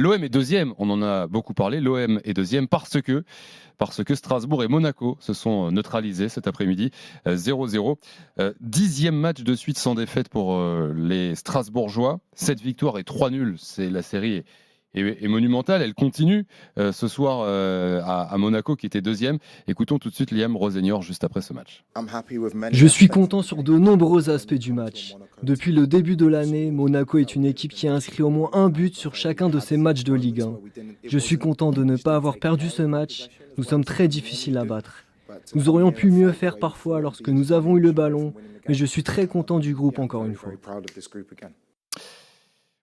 l'OM est deuxième, on en a beaucoup parlé, l'OM est deuxième parce que Strasbourg et Monaco se sont neutralisés cet après-midi, 0-0. 10e match de suite sans défaite pour les Strasbourgeois, 7 victoires et 3 nuls, c'est la série est monumentale, elle continue ce soir à Monaco qui était deuxième. Écoutons tout de suite Liam Rosenior juste après ce match. Je suis content sur de nombreux aspects du match. Depuis le début de l'année, Monaco est une équipe qui a inscrit au moins un but sur chacun de ses matchs de Ligue 1. Je suis content de ne pas avoir perdu ce match. Nous sommes très difficiles à battre. Nous aurions pu mieux faire parfois lorsque nous avons eu le ballon, mais je suis très content du groupe encore une fois.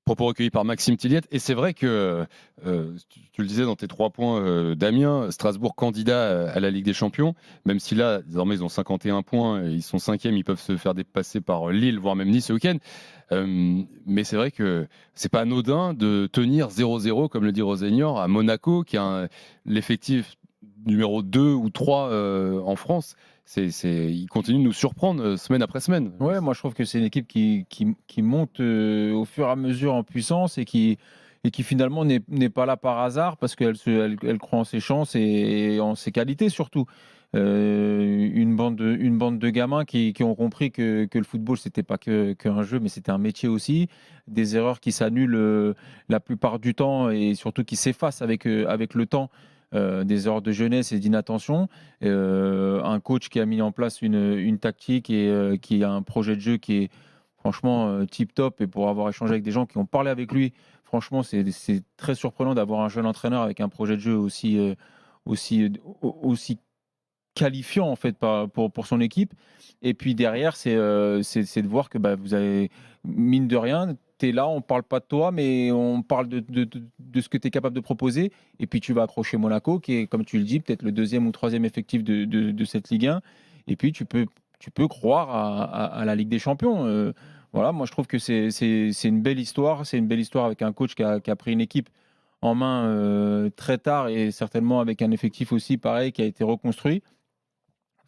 Propos recueillis par Maxime Tilliette. Et c'est vrai que, tu le disais dans tes 3 points, Damien, Strasbourg candidat à la Ligue des Champions, même si là, désormais, ils ont 51 points, et ils sont 5e, ils peuvent se faire dépasser par Lille, voire même Nice ce week-end. Mais c'est vrai que c'est pas anodin de tenir 0-0, comme le dit Rosenior, à Monaco, qui a l'effectif numéro 2 ou 3 en France. Il continue de nous surprendre semaine après semaine. Ouais, moi je trouve que c'est une équipe qui monte au fur et à mesure en puissance et qui finalement n'est pas là par hasard parce qu'elle croit en ses chances et en ses qualités surtout. Une bande de gamins qui ont compris que le football c'était pas qu'un jeu mais c'était un métier aussi. Des erreurs qui s'annulent la plupart du temps et surtout qui s'effacent avec le temps. Des erreurs de jeunesse et d'inattention, un coach qui a mis en place une tactique et qui a un projet de jeu qui est franchement tip-top, et pour avoir échangé avec des gens qui ont parlé avec lui, franchement c'est très surprenant d'avoir un jeune entraîneur avec un projet de jeu aussi qualifiant en fait pour son équipe. Et puis derrière c'est de voir que vous avez, mine de rien, tu es là, on parle pas de toi mais on parle de ce que tu es capable de proposer, et puis tu vas accrocher Monaco qui est, comme tu le dis, peut-être le 2e ou 3e effectif de cette Ligue 1, et puis tu peux croire à la Ligue des Champions. Voilà, moi je trouve que c'est une belle histoire, c'est une belle histoire avec un coach qui a pris une équipe en main très tard, et certainement avec un effectif aussi pareil qui a été reconstruit.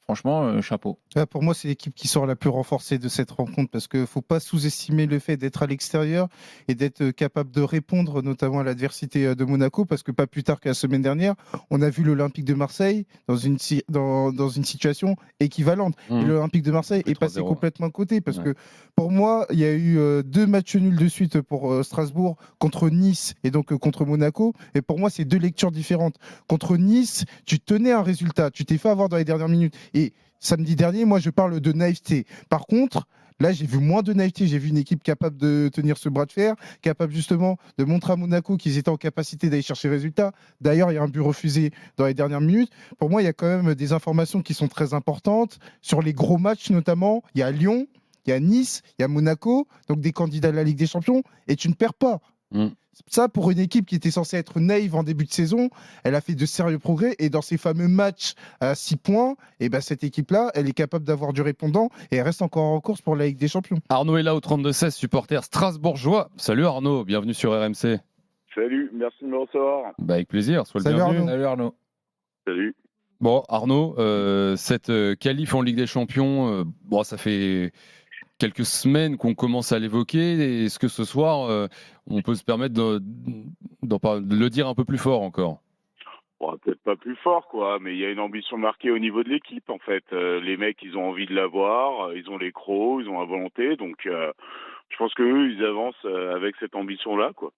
Franchement, chapeau. Pour moi, c'est l'équipe qui sort la plus renforcée de cette rencontre parce qu'il ne faut pas sous-estimer le fait d'être à l'extérieur et d'être capable de répondre notamment à l'adversité de Monaco, parce que pas plus tard que la semaine dernière, on a vu l'Olympique de Marseille dans une situation équivalente. Et l'Olympique de Marseille est passé complètement à côté parce que pour moi, il y a eu 2 matchs nuls de suite pour Strasbourg contre Nice et donc contre Monaco. Et pour moi, c'est 2 lectures différentes. Contre Nice, tu tenais un résultat, tu t'es fait avoir dans les dernières minutes. Et samedi dernier, moi, je parle de naïveté. Par contre, là, j'ai vu moins de naïveté. J'ai vu une équipe capable de tenir ce bras de fer, capable justement de montrer à Monaco qu'ils étaient en capacité d'aller chercher le résultat. D'ailleurs, il y a un but refusé dans les dernières minutes. Pour moi, il y a quand même des informations qui sont très importantes sur les gros matchs, notamment. Il y a Lyon, il y a Nice, il y a Monaco, donc des candidats à la Ligue des Champions, et tu ne perds pas. Ça, pour une équipe qui était censée être naïve en début de saison, elle a fait de sérieux progrès, et dans ces fameux matchs à 6 points, et cette équipe-là, elle est capable d'avoir du répondant et elle reste encore en course pour la Ligue des Champions. Arnaud est là au 32-16, supporter strasbourgeois. Salut Arnaud, bienvenue sur RMC. Salut, merci de me recevoir. Avec plaisir, sois le Salut bienvenu. Arnaud. Salut Arnaud. Salut. Bon Arnaud, cette qualif en Ligue des Champions, ça fait quelques semaines qu'on commence à l'évoquer. Est-ce que ce soir, on peut se permettre de le dire un peu plus fort encore? Bon, peut-être pas plus fort, quoi, mais il y a une ambition marquée au niveau de l'équipe, en fait. Les mecs, ils ont envie de l'avoir, ils ont les crocs, ils ont la volonté, donc je pense qu'eux, ils avancent avec cette ambition-là, quoi.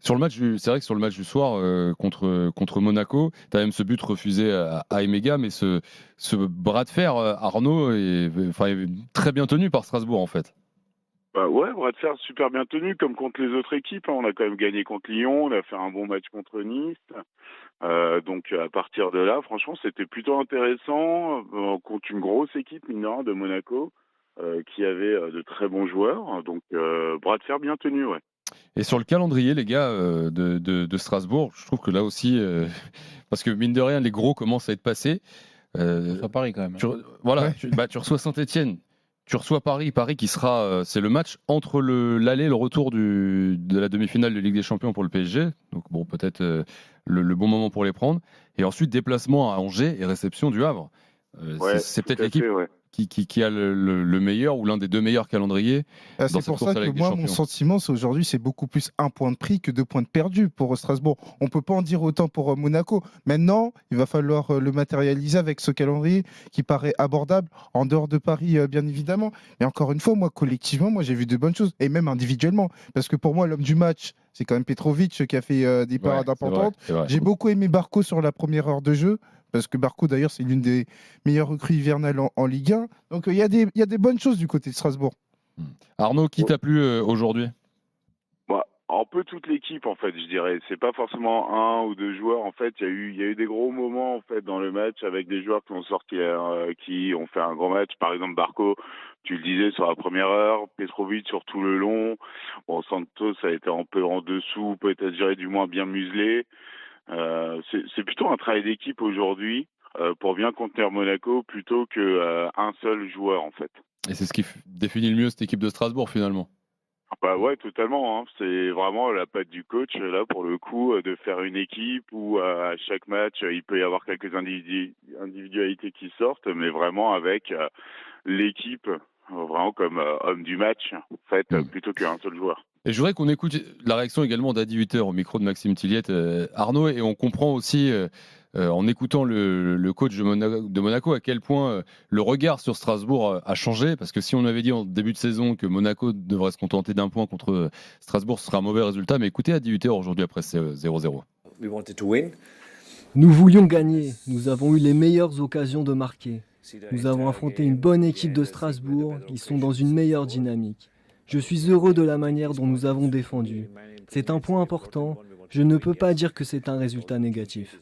C'est vrai que sur le match du soir contre Monaco, tu as même ce but refusé à Emega, mais ce bras de fer, Arnaud, est très bien tenu par Strasbourg en fait. Ouais, bras de fer super bien tenu, comme contre les autres équipes. On a quand même gagné contre Lyon, on a fait un bon match contre Nice. Donc à partir de là, franchement, c'était plutôt intéressant contre une grosse équipe, mine de rien, de Monaco, qui avait de très bons joueurs. Donc bras de fer bien tenu, ouais. Et sur le calendrier, les gars, de Strasbourg, je trouve que là aussi, parce que mine de rien, les gros commencent à être passés. Ça Paris quand même. Tu reçois Saint-Etienne, tu reçois Paris qui sera, c'est le match entre l'aller et le retour de la demi-finale de Ligue des Champions pour le PSG. Donc bon, peut-être le bon moment pour les prendre. Et ensuite, déplacement à Angers et réception du Havre. C'est peut-être l'équipe qui a le meilleur ou l'un des 2 meilleurs calendriers. C'est cette pour course ça à la que Ligue des moi, mon Champions. sentiment, c'est aujourd'hui, c'est beaucoup plus 1 point de prix que 2 points de perdu pour Strasbourg. On ne peut pas en dire autant pour Monaco. Maintenant, il va falloir le matérialiser avec ce calendrier qui paraît abordable, en dehors de Paris, bien évidemment. Mais encore une fois, moi, collectivement, j'ai vu de bonnes choses, et même individuellement. Parce que pour moi, l'homme du match, c'est quand même Petrovic qui a fait des parades importantes. C'est vrai. J'ai beaucoup aimé Barco sur la première heure de jeu. Parce que Barco, d'ailleurs, c'est l'une des meilleures recrues hivernales en Ligue 1. Donc, il y a des bonnes choses du côté de Strasbourg. Arnaud, qui t'a plu aujourd'hui? Bah, un peu toute l'équipe, en fait, je dirais. C'est pas forcément 1 ou 2 joueurs. En fait, il y a eu des gros moments, en fait, dans le match avec des joueurs qui ont sorti, qui ont fait un grand match. Par exemple, Barco, tu le disais, sur la première heure. Petrovic sur tout le long. Bon, Santos a été un peu en dessous, peut-être, je dirais, du moins bien muselé. C'est plutôt un travail d'équipe aujourd'hui pour bien contenir Monaco plutôt que un seul joueur, en fait. Et c'est ce qui définit le mieux cette équipe de Strasbourg finalement. Bah ouais, totalement, hein. C'est vraiment la patte du coach, là, pour le coup, de faire une équipe où à chaque match, il peut y avoir quelques individualités qui sortent, mais vraiment avec l'équipe, vraiment comme homme du match, en fait, plutôt qu'un seul joueur. Et je voudrais qu'on écoute la réaction également d'Adi Hutter au micro de Maxime Tilliette, Arnaud, et on comprend aussi en écoutant le coach de Monaco à quel point le regard sur Strasbourg a changé, parce que si on avait dit en début de saison que Monaco devrait se contenter d'un point contre Strasbourg, ce serait un mauvais résultat, mais écoutez Adi Hutter aujourd'hui après c'est 0-0. Nous voulions gagner, nous avons eu les meilleures occasions de marquer. Nous avons affronté une bonne équipe de Strasbourg, ils sont dans une meilleure dynamique. Je suis heureux de la manière dont nous avons défendu. C'est un point important. Je ne peux pas dire que c'est un résultat négatif.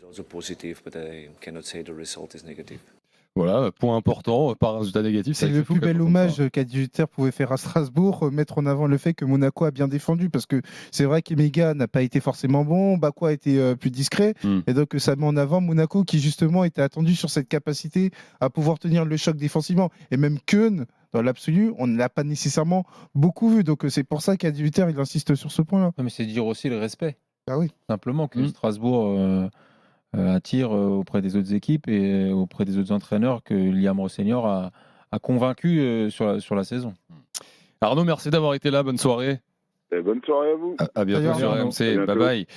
Voilà, point important, pas un résultat négatif. C'est le plus bel hommage qu'Adi Hutter pouvait faire à Strasbourg, mettre en avant le fait que Monaco a bien défendu, parce que c'est vrai qu'Emega n'a pas été forcément bon, Bakwa a été plus discret, et donc ça met en avant Monaco qui justement était attendu sur cette capacité à pouvoir tenir le choc défensivement. Et même Keun, dans l'absolu, on ne l'a pas nécessairement beaucoup vu, donc c'est pour ça qu'Adi Hutter il insiste sur ce point-là. Mais c'est dire aussi le respect. Ah oui. Simplement que Strasbourg attire auprès des autres équipes et auprès des autres entraîneurs que Liam Rossignol a convaincu sur la saison. Arnaud, merci d'avoir été là, bonne soirée. Bonne soirée à vous. À bientôt sur RMC, bye bye.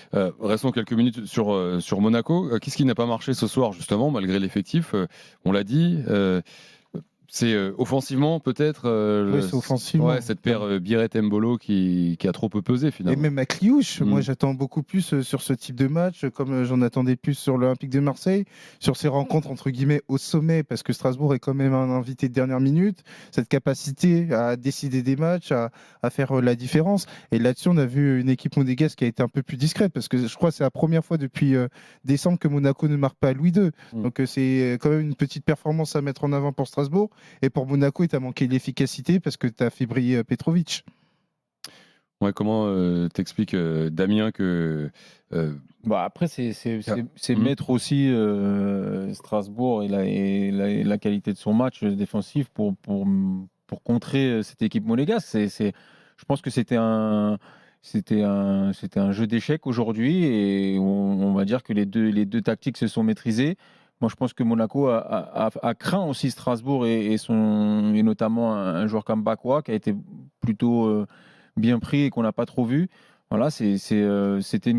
Restons quelques minutes sur Monaco. Qu'est-ce qui n'a pas marché ce soir justement, malgré l'effectif? On l'a dit. C'est offensivement peut-être c'est offensivement. cette paire Biret-Mbolo qui a trop peu pesé finalement. Et même à Cliouche, moi j'attends beaucoup plus sur ce type de match, comme j'en attendais plus sur l'Olympique de Marseille, sur ces rencontres entre guillemets au sommet, parce que Strasbourg est quand même un invité de dernière minute, cette capacité à décider des matchs, à faire la différence. Et là-dessus, on a vu une équipe monégasque qui a été un peu plus discrète, parce que je crois que c'est la première fois depuis décembre que Monaco ne marque pas à Louis II. Donc c'est quand même une petite performance à mettre en avant pour Strasbourg. Et pour Monaco, il t'a manqué l'efficacité parce que tu as fait briller Petrovic. Ouais, comment t'expliques, Damien, que... Après, c'est mettre aussi Strasbourg et la qualité de son match défensif pour contrer cette équipe monégasque. Je pense que c'était un jeu d'échecs aujourd'hui et on va dire que les deux tactiques se sont maîtrisées. Moi, je pense que Monaco a craint aussi Strasbourg et notamment un joueur comme Bakwa qui a été plutôt bien pris et qu'on n'a pas trop vu. Voilà, c'était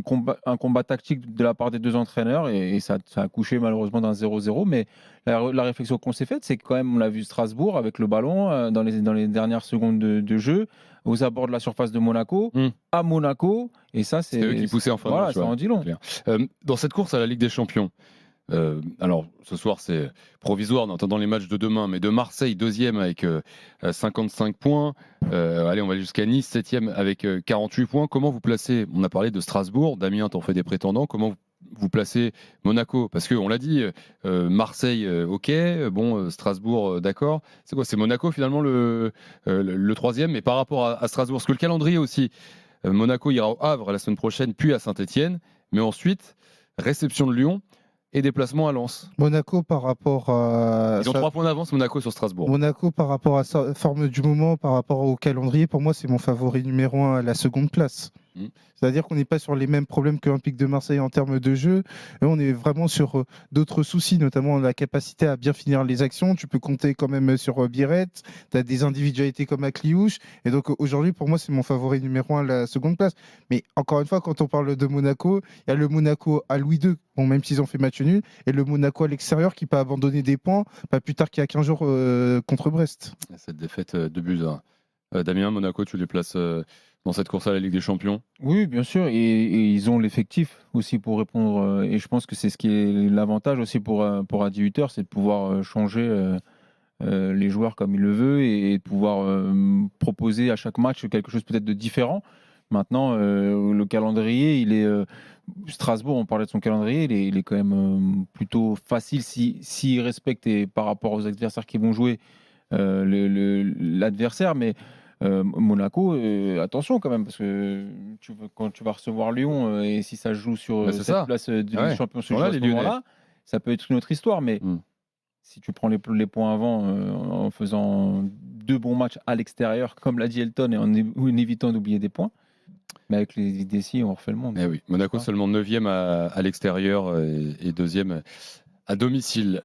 un combat tactique de la part des deux entraîneurs et ça a couché malheureusement dans 0-0. Mais la réflexion qu'on s'est faite, c'est que quand même on l'a vu Strasbourg avec le ballon dans les dernières secondes de jeu aux abords de la surface de Monaco, à Monaco. Et ça, c'est eux qui poussaient en fin de match. Ça en dit long. Dans cette course à la Ligue des Champions, alors ce soir c'est provisoire en attendant les matchs de demain, mais de Marseille 2e avec 55 points, allez on va aller jusqu'à Nice 7e avec 48 points. Comment vous placez, on a parlé de Strasbourg, Damien t'en fais des prétendants, comment vous placez Monaco? Parce qu'on l'a dit, Marseille ok, bon Strasbourg d'accord, c'est quoi, c'est Monaco finalement le 3e, mais par rapport à Strasbourg, parce que le calendrier aussi, Monaco ira au Havre la semaine prochaine puis à Saint-Etienne, mais ensuite réception de Lyon et déplacement à Lens. Monaco par rapport à... Ils ont 3 points d'avance, Monaco sur Strasbourg. Monaco par rapport à sa forme du moment, par rapport au calendrier, pour moi c'est mon favori numéro 1 à la seconde place. C'est-à-dire qu'on n'est pas sur les mêmes problèmes que l'Olympique de Marseille en termes de jeu. Et on est vraiment sur d'autres soucis, notamment la capacité à bien finir les actions. Tu peux compter quand même sur Biret. Tu as des individualités comme Akliouche. Et donc aujourd'hui, pour moi, c'est mon favori numéro 1 la seconde place. Mais encore une fois, quand on parle de Monaco, il y a le Monaco à Louis II, bon, même s'ils ont fait match nul, et le Monaco à l'extérieur qui peut abandonner des points, pas plus tard qu'il y a 15 jours contre Brest. Cette défaite de buts. Damien, Monaco, tu les places dans cette course à la Ligue des Champions? Oui, bien sûr, et ils ont l'effectif aussi pour répondre. Et je pense que c'est ce qui est l'avantage aussi pour Adi Hütter, c'est de pouvoir changer les joueurs comme il le veut et de pouvoir proposer à chaque match quelque chose peut-être de différent. Maintenant, le calendrier, il est Strasbourg, on parlait de son calendrier, il est quand même plutôt facile s'il respecte et par rapport aux adversaires qui vont jouer l'adversaire, mais Monaco, attention quand même, parce que quand tu vas recevoir Lyon, et si ça joue sur C'est cette ça. place de Ouais. champion Sont là, à ce les Lyonnais. moment-là, ça peut être une autre histoire, mais si tu prends les points avant en faisant 2 bons matchs à l'extérieur, comme l'a dit Elton, et en évitant d'oublier des points, mais avec les IDC, on refait le monde. Eh oui, Monaco Ah. seulement 9e à l'extérieur et 2e à domicile.